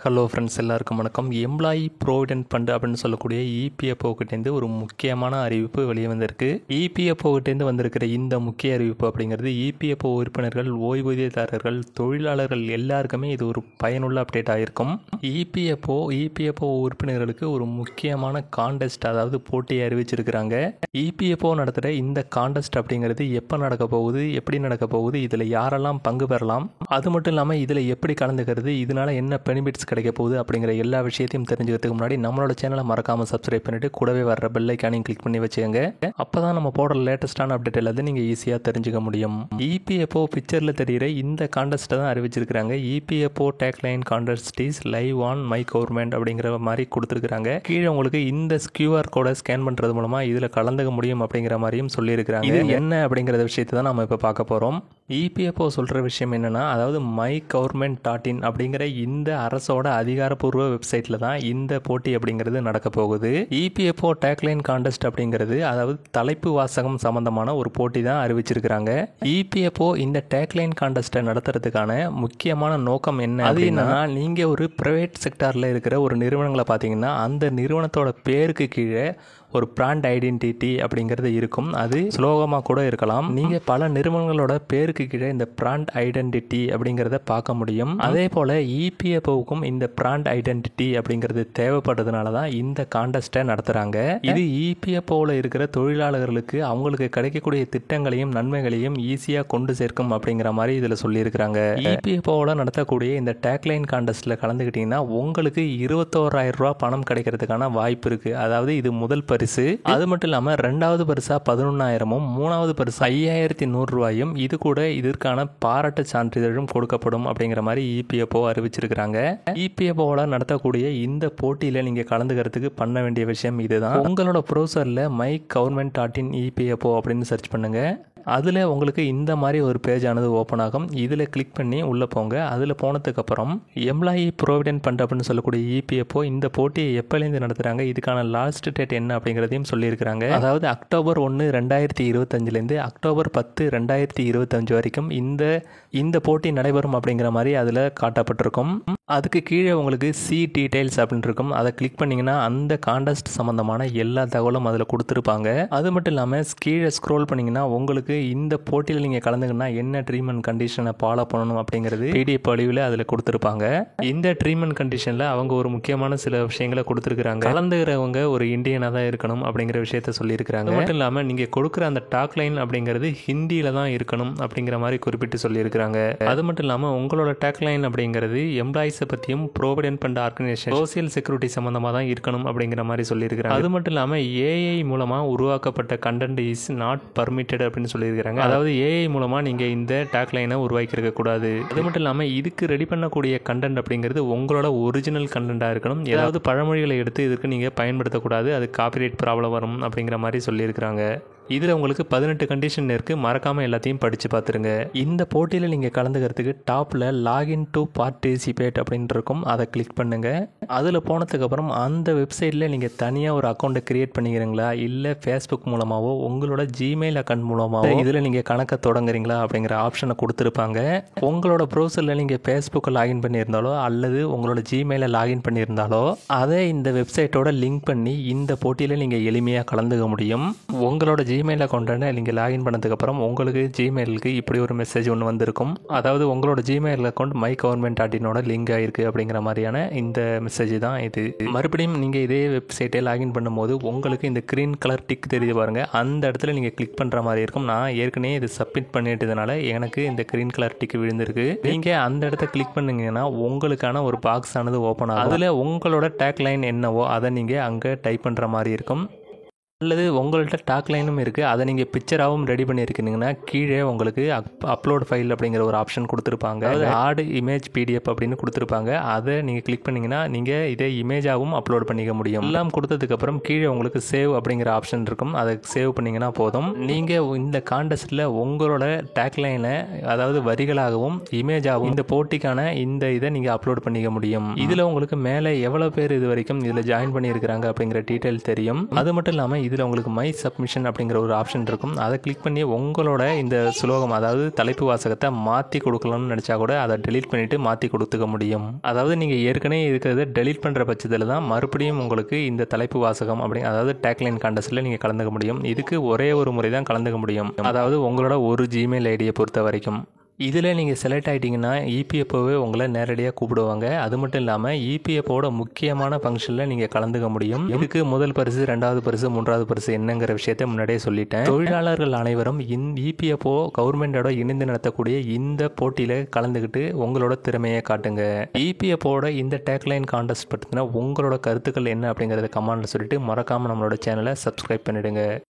Hello friends, எல்லாருக்கும் வணக்கம். Employee ப்ரோவிடென்ட் fund அப்படின்னு சொல்லக்கூடிய இபிஎஃப்ஓ கிட்டேருந்து ஒரு முக்கியமான அறிவிப்பு வெளியே வந்திருக்கு. இபிஎஃப்ஓ கிட்டேருந்து வந்திருக்கிற இந்த முக்கிய அறிவிப்பு அப்படிங்கிறது இபிஎஃப்ஓ உறுப்பினர்கள், ஓய்வூதியதாரர்கள், தொழிலாளர்கள் எல்லாருக்குமே இது ஒரு பயனுள்ள அப்டேட்டாக இருக்கும். இபிஎஃப்ஓ உறுப்பினர்களுக்கு ஒரு முக்கியமான கான்டெஸ்ட், அதாவது போட்டியை அறிவிச்சிருக்கிறாங்க. இபிஎஃப்ஓ நடத்துகிற இந்த கான்டெஸ்ட் அப்படிங்கிறது எப்போ நடக்க போகுது, எப்படி நடக்க போகுது, இதில் யாரெல்லாம் பங்கு பெறலாம், அது மட்டும் இல்லாமல் இதில் எப்படி கலந்துக்கிறது, இதனால என்ன பெனிஃபிட்ஸ் கிடைக்க போகுது அப்படிங்கிற எல்லா விஷயத்தையும் தெரிஞ்சுக்கிறதுக்கு முன்னாடி நம்மளோட சேனலை மறக்காமல் சப்ஸ்கிரைப் பண்ணிட்டு கூடவே வர்ற பெல் ஐக்கானையும் கிளிக் பண்ணி வச்சுக்கோங்க. அப்போ தான் நம்ம போடுற லேட்டஸ்டான அப்டேட் எல்லாத்தையும் நீங்கள் ஈஸியாக தெரிஞ்சுக்க முடியும். இபிஎஃப்ஓ பிக்சரில் தெரிகிற இந்த கான்டெஸ்ட்டை தான் அறிவிச்சிருக்கிறாங்க. EPFO tagline contest is live on my government அப்படிங்கிற மாதிரி கொடுத்துருக்காங்க. கீழே உங்களுக்கு இந்த கியூஆர் கோடை ஸ்கேன் பண்ணுறது மூலமாக இதில் கலந்துக்க முடியும் அப்படிங்கிற மாதிரியும் சொல்லியிருக்கிறாங்க. இது என்ன அப்படிங்கிற விஷயத்தை தான் நம்ம இப்போ பார்க்க போகிறோம். இபிஎஃப்ஓ சொல்கிற விஷயம் என்னென்னா, அதாவது மை கவர்மெண்ட் .in அப்படிங்கிற இந்த அரசோட அதிகாரப்பூர்வ வெப்சைட்டில் தான் இந்த போட்டி அப்படிங்கிறது நடக்க போகுது. இபிஎஃப்ஓ டேக்லைன் கான்டெஸ்ட் அப்படிங்கிறது, அதாவது தலைப்பு வாசகம் சம்பந்தமான ஒரு போட்டி தான் அறிவிச்சிருக்கிறாங்க. இபிஎஃப்ஓ இந்த டேக்லைன் கான்டெஸ்ட்டை நடத்துறதுக்கான முக்கியமான நோக்கம் என்ன அப்படின்னா, நீங்கள் ஒரு பிரைவேட் செக்டாரில் இருக்கிற ஒரு நிறுவனங்களை பார்த்தீங்கன்னா, அந்த நிறுவனத்தோட பேருக்கு கீழே ஒரு பிராண்ட் ஐடென்டிட்டி அப்படிங்கிறது இருக்கும். அது ஸ்லோகமாக கூட இருக்கலாம். நீங்கள் பல நிறுவனங்களோட பேருக்கு கீழே இந்த பிராண்ட் ஐடென்டிட்டி அப்படிங்கிறத பார்க்க முடியும். அதே போல் இபிஎஃப்ஓவுக்கும் இந்த பிராண்ட் ஐடென்டிட்டி அப்படிங்கிறது தேவைப்படுறதுனால தான் இந்த கான்டெஸ்ட்டை நடத்துகிறாங்க. இது இபிஎஃப்ஓவில் இருக்கிற தொழிலாளர்களுக்கு அவங்களுக்கு கிடைக்கக்கூடிய திட்டங்களையும் நன்மைகளையும் ஈஸியாக கொண்டு சேர்க்கும் அப்படிங்கிற மாதிரி இதில் சொல்லியிருக்கிறாங்க. இபிஎஃப்ஓவில் நடத்தக்கூடிய இந்த டேக்லைன் கான்டெஸ்ட்டில் கலந்துக்கிட்டிங்கன்னா உங்களுக்கு 21,000 ரூபா பணம் கிடைக்கிறதுக்கான வாய்ப்பு இருக்குது. அதாவது இது முதல் பரிசு. அது மட்டும் இல்லாமல் ரெண்டாவது பரிசா 11,000, மூணாவது பரிசு 5,100 ரூபாயும், இது கூட இதற்கான பாராட்டு சான்றிதழும் கொடுக்கப்படும் அப்படிங்கிற மாதிரி இபிஎஃப்ஓ அறிவிச்சிருக்கிறாங்க. இபிஎஃப்ஓல நடத்தக்கூடிய இந்த போட்டியில் நீங்கள் கலந்துக்கிறதுக்கு பண்ண வேண்டிய விஷயம் இதுதான். உங்களோட ப்ரௌசரில் மை கவர்மெண்ட் .in இபிஎஃப்ஓ அப்படின்னு சர்ச் பண்ணுங்க. அதில் உங்களுக்கு இந்த மாதிரி ஒரு பேஜ் ஆனது ஓப்பன் ஆகும். இதில் கிளிக் பண்ணி உள்ளே போங்க. அதில் போனதுக்கப்புறம் எம்ப்ளாயி ப்ரோவிடென்ட் ஃபண்ட் அப்படின்னு சொல்லக்கூடிய இபிஎஃப்ஓ இந்த போட்டியை எப்போலேருந்து நடத்துகிறாங்க, இதுக்கான லாஸ்ட் டேட் என்ன அப்படிங்கிறதையும் சொல்லியிருக்கிறாங்க. அதாவது அக்டோபர் 1, 2025 அக்டோபர் 10, 2025 வரைக்கும் இந்த போட்டி நடைபெறும் அப்படிங்கிற மாதிரி அதில் காட்டப்பட்டிருக்கும். அதுக்கு கீழே உங்களுக்கு சி டீடைல்ஸ் அப்படின்னு இருக்கும். அதை கிளிக் பண்ணிங்கன்னா அந்த கான்டெஸ்ட் சம்மந்தமான எல்லா தகவலும் அதில் கொடுத்துருப்பாங்க. அது மட்டும் இல்லாமல் கீழே ஸ்க்ரோல் பண்ணிங்கன்னா உங்களுக்கு இந்த போட்டியில் நீங்கள் கலந்துங்கன்னா என்ன ட்ரீட்மெண்ட் கண்டிஷனை ஃபாலோ பண்ணணும் அப்படிங்கிறது பிடிஎஃப் வடிவில் அதில் கொடுத்துருப்பாங்க. இந்த ட்ரீட்மெண்ட் கண்டிஷனில் அவங்க ஒரு முக்கியமான சில விஷயங்களை கொடுத்துருக்குறாங்க. கலந்துக்கிறவங்க ஒரு இந்தியனாக தான் இருக்கணும் அப்படிங்கிற விஷயத்த சொல்லியிருக்கிறாங்க. அது மட்டும் இல்லாமல் நீங்கள் கொடுக்குற அந்த டாக்லைன் அப்படிங்கிறது ஹிந்தியில் தான் இருக்கணும் அப்படிங்கிற மாதிரி குறிப்பிட்டு சொல்லியிருக்கிறாங்க. அது மட்டும் இல்லாமல் உங்களோட டாக்லைன் அப்படிங்கிறது எம்ப்ளாயிஸை பற்றியும் ப்ரோவிடென்ட் ஃபண்ட் ஆர்கனைசேஷன், சோசியல் செக்யூரிட்டி சம்மந்தமாக தான் இருக்கணும் அப்படிங்கிற மாதிரி சொல்லியிருக்கிறாங்க. அது மட்டும் இல்லாமல் ஏஐ மூலமாக உருவாக்கப்பட்ட கண்டென்ட் இஸ் நாட் பர்மிட்டட் அப்படின்னு சொல்லியிருக்காங்க. அதாவது ஏஐ மூலமா நீங்க இந்த டாக்லைனை உருவாக்கியிருக்க கூடாது. அது மட்டும் இல்லாம இதுக்கு ரெடி பண்ணக்கூடிய கண்டென்ட் அப்படிங்கிறது உங்களோட ஒரிஜினல் கண்டென்ட்டா இருக்கணும். ஏதாவது பழமொழிகளை எடுத்து இதுக்கு நீங்க பயன்படுத்தக்கூடாது. அது காப்பிரைட் ப்ராப்ளம் வரும் அப்படிங்கிற மாதிரி சொல்லியிருக்கிறாங்க. இதில் உங்களுக்கு 18 கண்டிஷன் இருக்குது. மறக்காமல் எல்லாத்தையும் படித்து பார்த்துருங்க. இந்த போட்டியில் நீங்கள் கலந்துக்கிறதுக்கு டாப்பில் லாகின் டு பார்ட்டிசிபேட் அப்படின்னு இருக்கும். அதை கிளிக் பண்ணுங்கள். அதில் போனதுக்கப்புறம் அந்த வெப்சைட்டில் நீங்கள் தனியாக ஒரு அக்கௌண்ட்டை க்ரியேட் பண்ணிக்கிறீங்களா, இல்லை ஃபேஸ்புக் மூலமாகவோ உங்களோட ஜிமெயில் அக்கௌண்ட் மூலமாகவோ இதில் நீங்கள் கணக்கை தொடங்குறீங்களா அப்படிங்கிற ஆப்ஷனை கொடுத்துருப்பாங்க. உங்களோட ப்ரௌசரில் நீங்கள் ஃபேஸ்புக்கை லாகின் பண்ணியிருந்தாலோ அல்லது உங்களோட ஜிமெயிலை லாகின் பண்ணியிருந்தாலோ அதை இந்த வெப்சைட்டோட லிங்க் பண்ணி இந்த போட்டியில் நீங்கள் எளிமையாக கலந்துக்க முடியும். உங்களோட ஜிமெயில் அக்கௌண்ட்டை நீங்கள் லாகின் பண்ணதுக்கப்புறம் உங்களுக்கு ஜிமெயிலுக்கு இப்படி ஒரு மெசேஜ் ஒன்று வந்திருக்கும். அதாவது உங்களோட ஜிமெயில் அக்கௌண்ட் மை கவர்மெண்ட் .inோட லிங்க் ஆகிருக்கு அப்படிங்கிற மாதிரியான இந்த மெசேஜ் தான் இது. மறுபடியும் நீங்கள் இதே வெப்சைட்டை லாகின் பண்ணும்போது உங்களுக்கு இந்த கிரீன் கலர் டிக் தெரியுது பாருங்க, அந்த இடத்துல நீங்கள் கிளிக் பண்ணுற மாதிரி இருக்கும். நான் ஏற்கனவே இது சப்மிட் பண்ணிட்டதுனால எனக்கு இந்த கிரீன் கலர் டிக் விழுந்திருக்கு. நீங்கள் அந்த இடத்த கிளிக் பண்ணீங்கன்னா உங்களுக்கான ஒரு பாக்ஸ் ஆனது ஓப்பன் ஆகும். அதில் உங்களோட டேக்லைன் என்னவோ அதை நீங்கள் அங்கே டைப் பண்ணுற மாதிரி இருக்கும். அல்லது உங்கள்கிட்ட டாக்லைனும் இருக்குது, அதை நீங்கள் பிக்சராகவும் ரெடி பண்ணியிருக்கீங்கன்னா கீழே உங்களுக்கு அப்லோட் ஃபைல் அப்படிங்கிற ஒரு ஆப்ஷன் கொடுத்துருப்பாங்க. அதாவது ஆட் இமேஜ் பிடிஎஃப் அப்படின்னு கொடுத்துருப்பாங்க. அதை நீங்கள் கிளிக் பண்ணிங்கன்னா நீங்கள் இதே இமேஜாகவும் அப்லோட் பண்ணிக்க முடியும். எல்லாம் கொடுத்ததுக்கப்புறம் கீழே உங்களுக்கு சேவ் அப்படிங்கிற ஆப்ஷன் இருக்கும். அதை சேவ் பண்ணிங்கன்னா போதும். நீங்கள் இந்த கான்டெஸ்ட்டில் உங்களோட டேக்லைனை, அதாவது வரிகளாகவும் இமேஜாகவும் இந்த போட்டிக்கான இந்த இதை நீங்கள் அப்லோட் பண்ணிக்க முடியும். இதில் உங்களுக்கு மேலே எவ்வளோ பேர் இது வரைக்கும் இதில் ஜாயின் பண்ணியிருக்கிறாங்க அப்படிங்கிற டீட்டெயில் தெரியும். அது மட்டும் இல்லாமல் இதில் உங்களுக்கு மை சப்மிஷன் அப்படிங்கிற ஒரு ஆப்ஷன் இருக்கும். அதை கிளிக் பண்ணி உங்களோட இந்த சுலோகம், அதாவது தலைப்பு வாசகத்தை மாற்றி கொடுக்கலாம்னு நினச்சா கூட அதை டெலீட் பண்ணிவிட்டு மாற்றி கொடுத்துக்க முடியும். அதாவது நீங்கள் ஏற்கனவே இருக்கிறத டெலீட் பண்ணுற பட்சத்தில் தான் மறுபடியும் உங்களுக்கு இந்த தலைப்பு வாசகம் அதாவது டேக்லைன் கான்டெஸ்ட்டில் நீங்கள் கலந்துக்க முடியும். இதுக்கு ஒரே ஒரு முறை தான் கலந்துக்க முடியும், அதாவது உங்களோட ஒரு ஜிமெயில் ஐடியை பொறுத்த வரைக்கும். இதில் நீங்கள் செலக்ட் ஆகிட்டிங்கன்னா இபிஎஃப்ஓவே உங்களை நேரடியாக கூப்பிடுவாங்க. அது மட்டும் இல்லாமல் இபிஎஃப்ஓட முக்கியமான ஃபங்க்ஷனில் நீங்கள் கலந்துக்க முடியும். இதுக்கு முதல் பரிசு, 2வது பரிசு, 3வது பரிசு என்னங்கிற விஷயத்தை முன்னாடியே சொல்லிட்டேன். தொழிலாளர்கள் அனைவரும் இபிஎஃப்ஓ கவர்மெண்டோட இணைந்து நடத்தக்கூடிய இந்த போட்டியில் கலந்துக்கிட்டு உங்களோட திறமையை காட்டுங்க. இபிஎஃப்ஓட இந்த டேக்லைன் கான்டெஸ்ட் பற்றின உங்களோட கருத்துக்கள் என்ன அப்படிங்கிறத கமெண்ட்ல சொல்லிட்டு மறக்காமல் நம்மளோட சேனலை சப்ஸ்கிரைப் பண்ணிடுங்க.